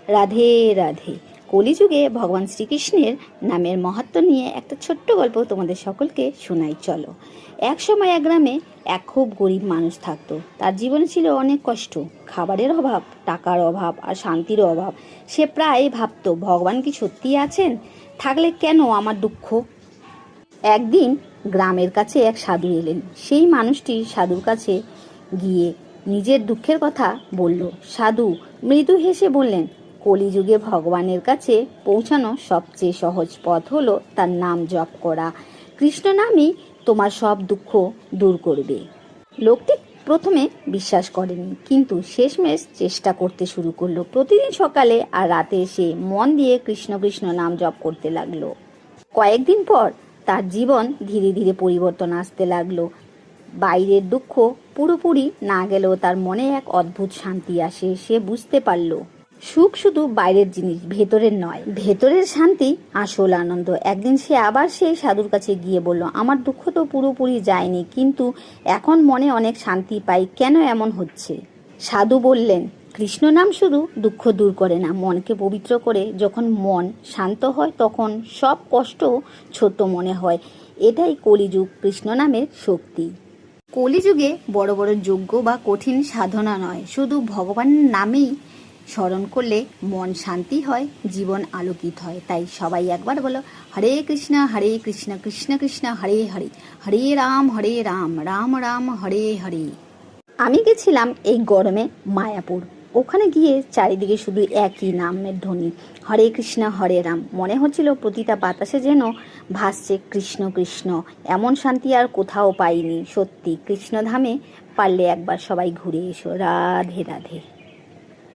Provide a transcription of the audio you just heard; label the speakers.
Speaker 1: রাধে রাধে। কলিযুগে ভগবান শ্রীকৃষ্ণের নামের মাহাত্ম্য নিয়ে একটা ছোট্ট গল্প তোমাদের সকলকে শোনাই চলো। এক সময় এক গ্রামে এক খুব গরিব মানুষ থাকতো। তার জীবনে ছিল অনেক কষ্ট, খাবারের অভাব, টাকার অভাব আর শান্তির অভাব। সে প্রায় ভাবতো, ভগবান কি সত্যিই আছেন? থাকলে কেন আমার দুঃখ? একদিন গ্রামের কাছে এক সাধু এলেন। সেই মানুষটি সাধুর কাছে গিয়ে নিজের দুঃখের কথা বলল। সাধু মৃদু হেসে বললেন, কলিযুগে ভগবানের কাছে পৌঁছানো সবচেয়ে সহজ পথ হলো তার নাম জপ করা। কৃষ্ণ নামই তোমার সব দুঃখ দূর করবে। লোকটি প্রথমে বিশ্বাস করেনি, কিন্তু শেষমেশ চেষ্টা করতে শুরু করলো। প্রতিদিন সকালে আর রাতে সে মন দিয়ে কৃষ্ণ কৃষ্ণ নাম জপ করতে লাগলো। কয়েকদিন পর তার জীবন ধীরে ধীরে পরিবর্তন আসতে লাগলো। বাইরের দুঃখ পুরোপুরি না গেলেও তার মনে এক অদ্ভুত শান্তি আসে। সে বুঝতে পারল, সুখ শুধু বাইরের জিনিস, ভেতরের নয়। ভেতরের শান্তি আসল আনন্দ। একদিন সে আবার সেই সাধুর কাছে গিয়ে বলল, আমার দুঃখ তো পুরোপুরি যায়নি, কিন্তু এখন মনে অনেক শান্তি পাই, কেন এমন হচ্ছে? সাধু বললেন, কৃষ্ণ নাম শুধু দুঃখ দূর করে না, মনকে পবিত্র করে। যখন মন শান্ত হয় তখন সব কষ্ট ছোট মনে হয়। এটাই কলিযুগ, কৃষ্ণ নামের শক্তি। কলিযুগে বড় বড় যজ্ঞ বা কঠিন সাধনা নয়, শুধু ভগবানের নামেই স্মরণ করলে মন শান্তি হয়, জীবন আলোকিত হয়। তাই সবাই একবার বলো, হরে কৃষ্ণ কৃষ্ণ কৃষ্ণ হরে হরে, হরে রাম রাম রাম হরে হরে। আমি গেছিলাম এই গরমে মায়াপুর। ওখানে গিয়ে চারিদিকে শুধু একই নামের ধ্বনি, হরে কৃষ্ণ হরে রাম। মনে হচ্ছিল প্রতিটা বাতাসে যেন ভাসছে কৃষ্ণ কৃষ্ণ। এমন শান্তি আর কোথাও পাইনি। সত্যি, কৃষ্ণধামে পারলে একবার সবাই ঘুরে এসো। রাধে রাধে।